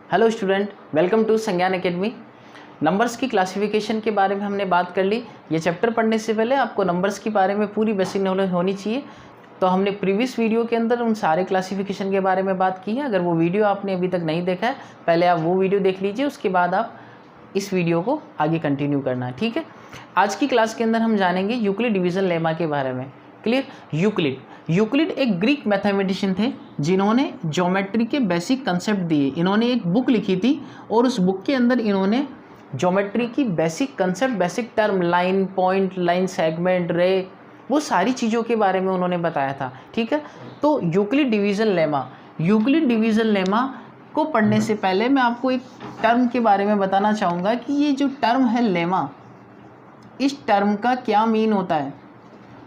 Hello student, welcome to संज्ञान academy. Numbers की classification के बारे में हमने बात कर ली। ये चैप्टर पढ़ने से पहले आपको नंबर्स के बारे में पूरी बेसिक नॉलेज होनी चाहिए। तो हमने प्रीवियस वीडियो के अंदर उन सारे क्लासिफिकेशन के बारे में बात की है। अगर वो वीडियो आपने अभी तक नहीं देखा है, पहले आप वो वीडियो देख लीजिए, उसके बाद आप इस वीडियो को आगे कंटिन्यू करना है, ठीक है। आज की क्लास के अंदर हम जानेंगे यूक्लिड डिवीज़न लेमा के बारे में। क्लियर। यूक्लिड एक ग्रीक मैथमेटिशियन थे जिन्होंने ज्योमेट्री के बेसिक कंसेप्ट दिए। इन्होंने एक बुक लिखी थी और उस बुक के अंदर इन्होंने ज्योमेट्री की basic concept, basic term, line, point, line segment, रे, वो सारी चीज़ों के बारे में उन्होंने बताया था, ठीक है। तो यूक्लिड डिवीज़न लेमा को पढ़ने से पहले मैं आपको एक टर्म के बारे में बताना चाहूँगा कि ये जो टर्म है लेमा, इस टर्म का क्या मीन होता है।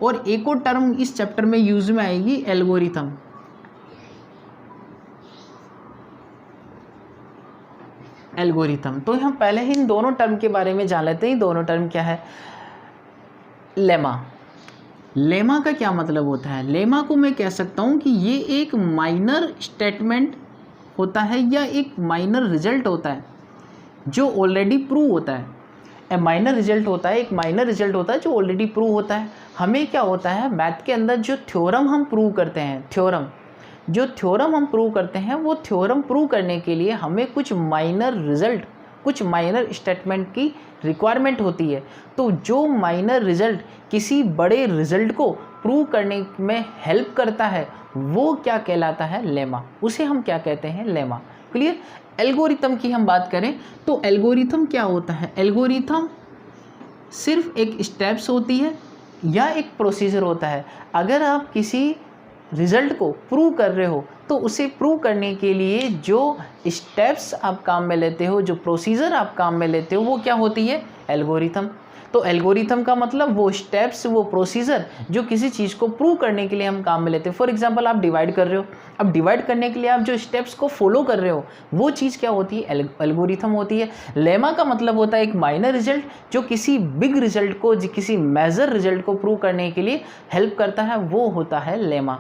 और एक और टर्म इस चैप्टर में यूज में आएगी, एल्गोरिथम। तो हम पहले ही इन दोनों टर्म के बारे में जान लेते हैं। दोनों टर्म क्या है। लेमा का क्या मतलब होता है। लेमा को मैं कह सकता हूं कि ये एक माइनर स्टेटमेंट होता है या एक माइनर रिजल्ट होता है जो ऑलरेडी प्रूव होता है। एक माइनर रिजल्ट होता है जो ऑलरेडी प्रूव होता है। हमें क्या होता है, मैथ के अंदर जो थ्योरम हम प्रूव करते हैं, वो थ्योरम प्रूव करने के लिए हमें कुछ माइनर रिजल्ट, कुछ माइनर स्टेटमेंट की रिक्वायरमेंट होती है। तो जो माइनर रिजल्ट किसी बड़े रिजल्ट को प्रूव करने में हेल्प करता है, वो क्या कहलाता है, लेमा। उसे हम क्या कहते हैं, लेमा। क्लियर। एल्गोरिथम की हम बात करें तो एल्गोरिथम क्या होता है। एल्गोरिथम सिर्फ एक स्टेप्स होती है या एक प्रोसीजर होता है। अगर आप किसी रिजल्ट को प्रूव कर रहे हो तो उसे प्रूव करने के लिए जो स्टेप्स आप काम में लेते हो, जो प्रोसीजर आप काम में लेते हो, वो क्या होती है, एल्गोरिथम। तो एल्गोरिथम का मतलब वो स्टेप्स, वो प्रोसीजर जो किसी चीज़ को प्रूव करने के लिए हम काम में लेते हैं। फॉर एग्जांपल, आप डिवाइड कर रहे हो। अब डिवाइड करने के लिए आप जो स्टेप्स को फॉलो कर रहे हो, वो चीज़ क्या होती है, एल्गोरिथम होती है। लेमा का मतलब होता है एक माइनर रिजल्ट जो किसी बिग रिजल्ट को, किसी मेजर रिजल्ट को प्रूव करने के लिए हेल्प करता है, वो होता है लेमा।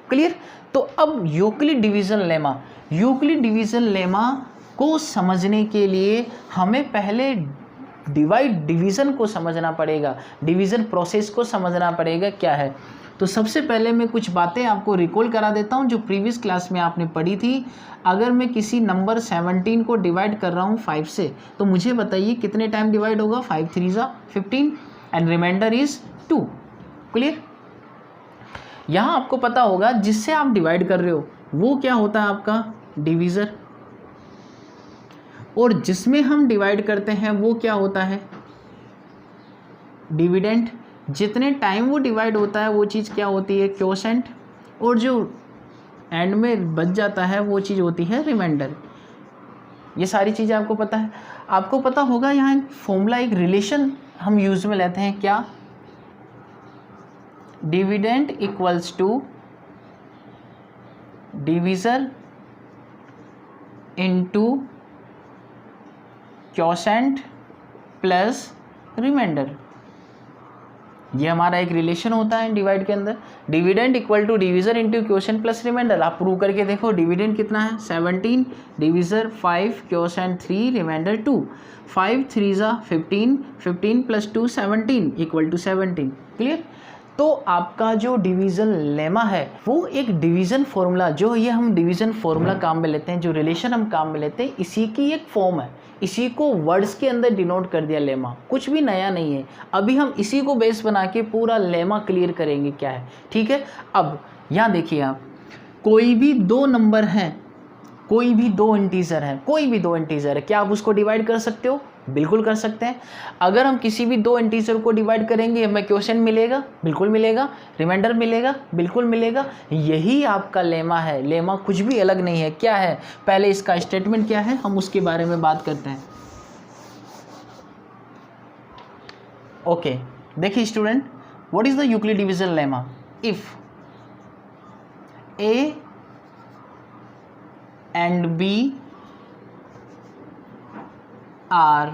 क्लियर। तो अब यूक्लिड डिवीज़न लेमा को समझने के लिए हमें पहले डिवीज़न को समझना पड़ेगा, डिवीज़न प्रोसेस को समझना पड़ेगा क्या है। तो सबसे पहले मैं कुछ बातें आपको रिकॉल करा देता हूं जो प्रीवियस क्लास में आपने पढ़ी थी। अगर मैं किसी नंबर 17 को डिवाइड कर रहा हूं 5 से, तो मुझे बताइए कितने टाइम डिवाइड होगा। 5 3 ज़ा 15 एंड रिमाइंडर इज 2। क्लियर। यहाँ आपको पता होगा जिससे आप डिवाइड कर रहे हो वो क्या होता है, आपका डिवीज़र, और जिसमें हम डिवाइड करते हैं वो क्या होता है, डिविडेंड। जितने टाइम वो डिवाइड होता है वो चीज़ क्या होती है, क्वोशेंट, और जो एंड में बच जाता है वो चीज़ होती है रिमाइंडर। ये सारी चीज़ें आपको पता है। आपको पता होगा यहाँ एक फॉर्मूला, एक रिलेशन हम यूज में लेते हैं, क्या, dividend equals to divisor into quotient plus remainder. ये हमारा एक रिलेशन होता है डिवाइड के अंदर। Dividend equal to divisor into quotient plus remainder. आप प्रूव करके देखो, डिविडेंड कितना है, 17, डिवीज़र 5, क्वोशेंट 3, रिमाइंडर 2। 5 3 ज़ा 15, 15 प्लस 2 17 इक्वल टू 17। क्लियर। तो आपका जो डिवीज़न लेमा है वो एक डिवीज़न फॉर्मूला, जो ये हम डिवीज़न फॉर्मूला काम में लेते हैं, जो रिलेशन हम काम में लेते हैं, इसी की एक फॉर्म है। इसी को वर्ड्स के अंदर डिनोट कर दिया लेमा, कुछ भी नया नहीं है। अभी हम इसी को बेस बना के पूरा लेमा क्लियर करेंगे क्या है, ठीक है। अब यहाँ देखिए, आप कोई भी दो नंबर हैं, कोई भी दो इंटीजर है, क्या आप उसको डिवाइड कर सकते हो, बिल्कुल कर सकते हैं। अगर हम किसी भी दो इंटीजर को डिवाइड करेंगे हमें क्वोशेंट मिलेगा, बिल्कुल मिलेगा, रिमाइंडर मिलेगा, बिल्कुल मिलेगा। यही आपका लेमा है। लेमा कुछ भी अलग नहीं है। क्या है, पहले इसका स्टेटमेंट क्या है, हम उसके बारे में बात करते हैं। ओके, देखिए student, what is the Euclid division lemma. If A and B are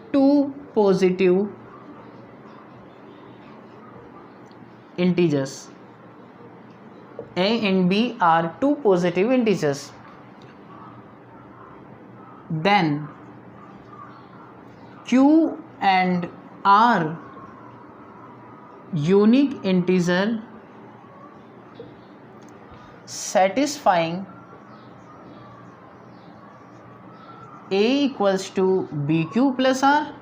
two positive integers. A and B are two positive integers. then Q and R unique integer satisfying A equals to BQ plus R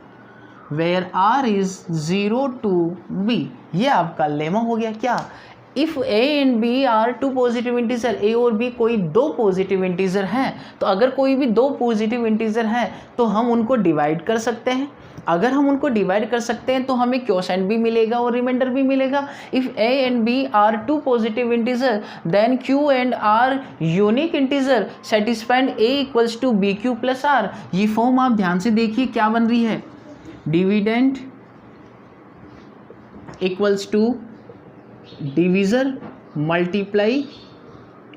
where R is 0 to B। ये आपका lemma हो गया। क्या? If A and B are two positive integer, A और B कोई दो positive integer हैं, तो अगर कोई भी दो पॉजिटिव इंटीजर हैं तो हम उनको डिवाइड कर सकते हैं। अगर हम उनको डिवाइड कर सकते हैं तो हमें क्वोशेंट भी मिलेगा और रिमाइंडर भी मिलेगा। If A and B are two positive integer then Q and R unique integer satisfying A equals to BQ plus R। ये फॉर्म आप ध्यान से देखिए क्या बन रही है, dividend equals to divisor multiply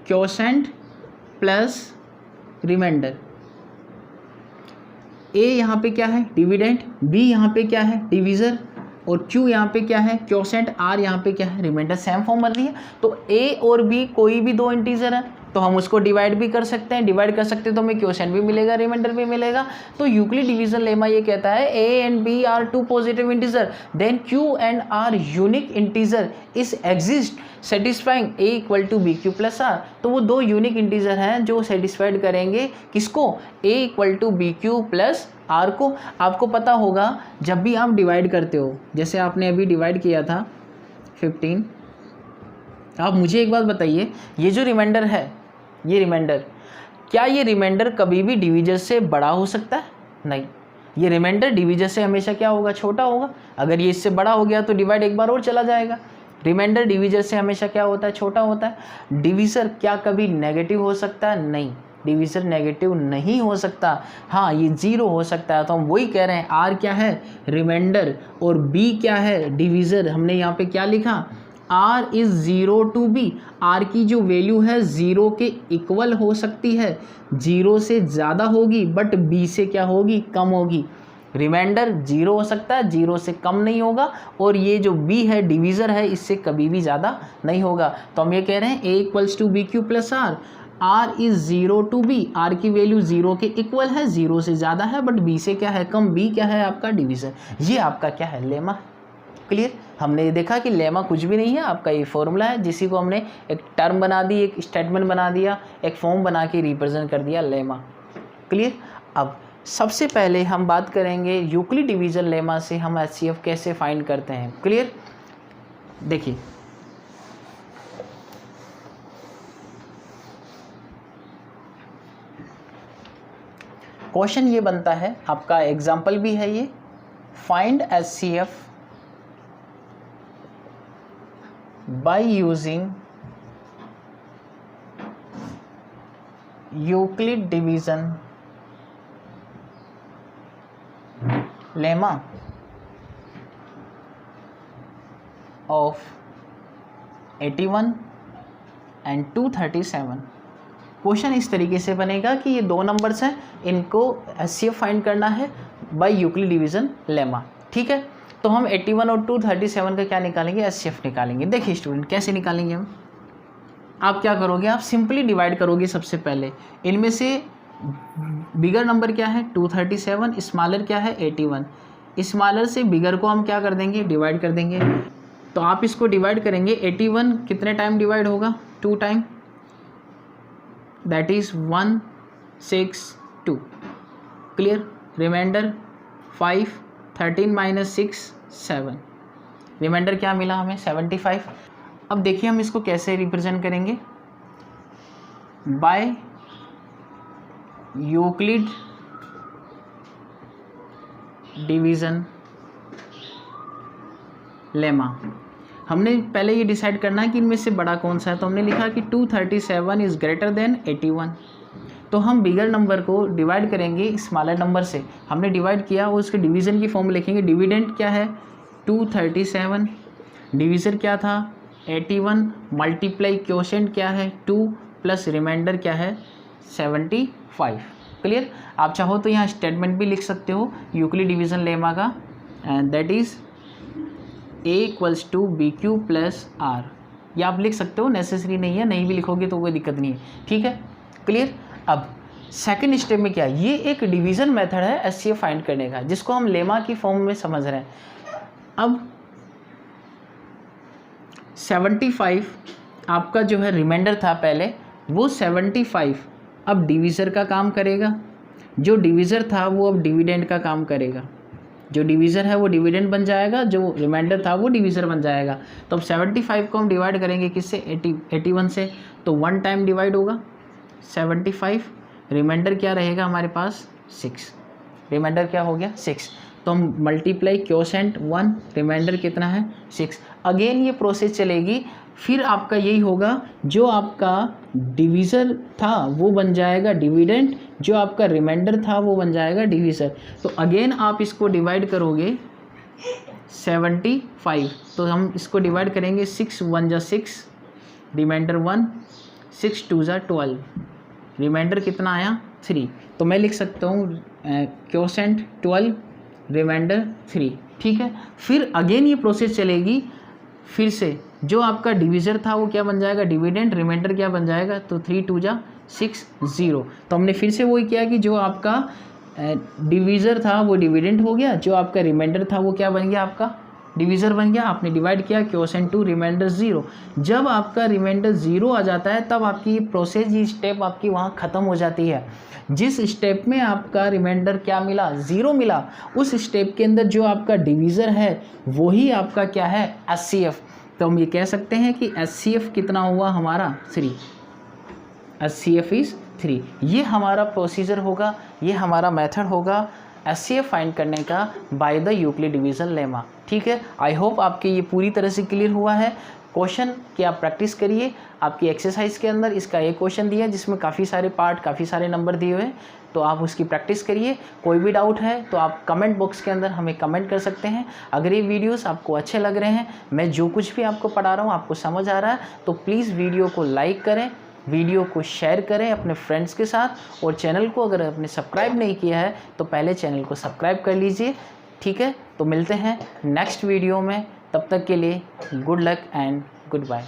quotient plus remainder. A यहाँ पे क्या है? डिविडेंड, बी यहाँ पे क्या है? डिविजर, और क्यू यहाँ पे क्या है? क्वोशेंट, आर यहाँ पे क्या है? रिमाइंडर। सेम फॉर्म बन रही है। तो ए और बी कोई भी दो इंटीजर है तो हम उसको डिवाइड भी कर सकते हैं, डिवाइड कर सकते हैं तो हमें क्वोशेंट भी मिलेगा, रिमाइंडर भी मिलेगा। तो यूक्लिड डिवीजन लेमा ये कहता है A and B are two positive integer then Q and R unique integer is exist satisfying A equal to B Q plus R. तो वो दो यूनिक इंटीजर हैं जो सेटिस्फाइड करेंगे किसको? A equal to B Q plus R को। आपको पता होगा जब भी आप डिवाइड करते हो, जैसे आपने अभी डिवाइड किया था 15, आप मुझे एक बात बताइए, ये जो रिमाइंडर है, ये रिमाइंडर, क्या ये रिमाइंडर कभी भी डिवीजर से बड़ा हो सकता है? नहीं, ये रिमाइंडर डिवीजर से हमेशा क्या होगा? छोटा होगा। अगर ये इससे बड़ा हो गया तो डिवाइड एक बार और चला जाएगा। रिमाइंडर डिवीजर से हमेशा क्या होता है? छोटा होता है। डिवीजर क्या कभी नेगेटिव हो सकता है? नहीं, डिवीजर नेगेटिव नहीं हो सकता। हाँ, ये जीरो हो सकता है। तो हम वही कह रहे हैं, आर क्या है? रिमाइंडर, और बी क्या है? डिवीजर। हमने यहाँ पे क्या लिखा? R is 0 to B। R की जो वैल्यू है 0 के इक्वल हो सकती है, 0 से ज़्यादा होगी बट B से क्या होगी? कम होगी। रिमाइंडर 0 हो सकता है, 0 से कम नहीं होगा, और ये जो B है डिवीज़र है, इससे कभी भी ज़्यादा नहीं होगा। तो हम ये कह रहे हैं A equals to B Q plus R, R is 0 to B। R की वैल्यू 0 के इक्वल है, 0 से ज़्यादा है बट B से क्या है? कम। B क्या है? आपका डिवीज़र। ये आपका क्या है? लेमा। क्लियर? हमने देखा कि लेमा कुछ भी नहीं है, आपका ये फॉर्मूला है जिसी को हमने एक टर्म बना दी, एक स्टेटमेंट बना दिया, एक फॉर्म बना के रिप्रेजेंट कर दिया, लेमा। क्लियर? अब सबसे पहले हम बात करेंगे यूक्लिड डिवीजन लेमा से हम एचसीएफ कैसे फाइंड करते हैं। क्लियर? देखिए, क्वेश्चन ये बनता है, आपका एग्जाम्पल भी है ये, find HCF by using Euclid division lemma of 81 and 237। Question इस तरीके से बनेगा कि ये दो नंबर्स हैं, इनको एचसीएफ फाइंड करना है बाय यूक्लिड डिवीजन लेमा। ठीक है, तो हम 81 और 237 का क्या निकालेंगे? एचसीएफ निकालेंगे। देखिए स्टूडेंट, कैसे निकालेंगे हम? आप क्या करोगे? आप सिंपली डिवाइड करोगे सबसे पहले। इनमें से बिगर नंबर क्या है? 237, स्मॉलर क्या है? 81। स्मॉलर से बिगर को हम क्या कर देंगे? डिवाइड कर देंगे। तो आप इसको डिवाइड करेंगे, 81 कितने टाइम डिवाइड होगा? 2 time, that is 162। Clear? Remainder 5, 13 minus 6 7, remainder क्या मिला हमें? 75। अब देखिए हम इसको कैसे रिप्रेजेंट करेंगे? By Euclid division lemma. हमने पहले ये डिसाइड करना है कि इनमें से बड़ा कौन सा है, तो हमने लिखा कि 237 इज़ ग्रेटर देन 81। तो हम बिगर नंबर को डिवाइड करेंगे स्मॉलर नंबर से। हमने डिवाइड किया और उसके डिवीज़न की फॉर्म लिखेंगे। डिविडेंड क्या है? 237, डिवीज़र क्या था? 81, मल्टीप्लाई क्वोशेंट क्या है? 2 प्लस रिमाइंडर क्या है? 75। क्लियर? आप चाहो तो यहाँ स्टेटमेंट भी लिख सकते हो यूक्लिड डिवीजन लेमा का, and that is A equals to B Q plus R. ये आप लिख सकते हो, नेसेसरी नहीं है, नहीं भी लिखोगे तो कोई दिक्कत नहीं है। ठीक है? क्लियर? अब सेकंड स्टेप में क्या, ये एक डिवीज़न मेथड है एचसीएफ फाइंड करने का, जिसको हम लेमा की फॉर्म में समझ रहे हैं। अब 75 आपका जो है रिमाइंडर था पहले, वो 75 अब डिवीज़र का काम करेगा, जो डिवीज़र था वो अब डिविडेंड का काम करेगा, जो डिवीज़र है वो डिविडेंड बन जाएगा, जो रिमाइंडर था वो डिवीज़र बन जाएगा। तो अब 75 को हम डिवाइड करेंगे किससे, 81 से, तो 1 टाइम डिवाइड होगा 75, रिमाइंडर क्या रहेगा हमारे पास 6, रिमाइंडर क्या हो गया 6, तो हम मल्टीप्लाई क्वोशेंट 1, रिमाइंडर कितना है 6। अगेन ये प्रोसेस चलेगी, फिर आपका यही होगा, जो आपका डिवीज़र था वो बन जाएगा डिविडेंड, जो आपका रिमाइंडर था वो बन जाएगा डिवीज़र। तो अगेन आप इसको डिवाइड करोगे 75, तो हम इसको डिवाइड करेंगे 6 1 जा 6, रिमाइंडर 1, 6 2 जा 12, रिमाइंडर कितना आया 3। तो मैं लिख सकता हूँ क्वोशेंट 12, रिमाइंडर 3, ठीक है। फिर अगेन ये प्रोसेस चलेगी, फिर से जो आपका डिवीज़र था वो क्या बन जाएगा डिविडेंड, रिमाइंडर क्या बन जाएगा, तो 3 2 जा 6 0। तो हमने फिर से वही किया कि जो आपका डिवीज़र था वो डिविडेंड हो गया, जो आपका रिमाइंडर था वो क्या बन गया आपका डिवीज़र बन गया, आपने डिवाइड किया क्वोशेंट 2, रिमाइंडर 0। जब आपका रिमाइंडर 0 आ जाता है तब आपकी प्रोसेस, ये स्टेप आपकी वहाँ ख़त्म हो जाती है। जिस स्टेप में आपका रिमाइंडर क्या मिला 0 मिला, उस स्टेप के अंदर जो आपका डिवीज़र है वही आपका क्या है एचसीएफ। तो हम ये कह सकते हैं कि एचसीएफ कितना हुआ हमारा 3, एचसीएफ इज़ 3। ये हमारा प्रोसीजर होगा, ये हमारा मेथड होगा एचसीएफ फाइंड करने का by the Euclid division lemma, ठीक है। आई होप आपके ये पूरी तरह से क्लियर हुआ है। क्वेश्चन की आप प्रैक्टिस करिए, आपकी एक्सरसाइज के अंदर इसका एक क्वेश्चन दिया है जिसमें काफ़ी सारे पार्ट, काफ़ी सारे नंबर दिए हुए हैं, तो आप उसकी प्रैक्टिस करिए। कोई भी डाउट है तो आप कमेंट बॉक्स के अंदर हमें कमेंट कर सकते हैं। अगर ये वीडियोस आपको अच्छे लग रहे हैं, मैं जो कुछ भी आपको पढ़ा रहा हूँ आपको समझ आ रहा है, तो प्लीज़ वीडियो को लाइक करें, वीडियो को शेयर करें अपने फ्रेंड्स के साथ, और चैनल को अगर आपने सब्सक्राइब नहीं किया है तो पहले चैनल को सब्सक्राइब कर लीजिए, ठीक है। तो मिलते हैं नेक्स्ट वीडियो में, तब तक के लिए good luck and good bye.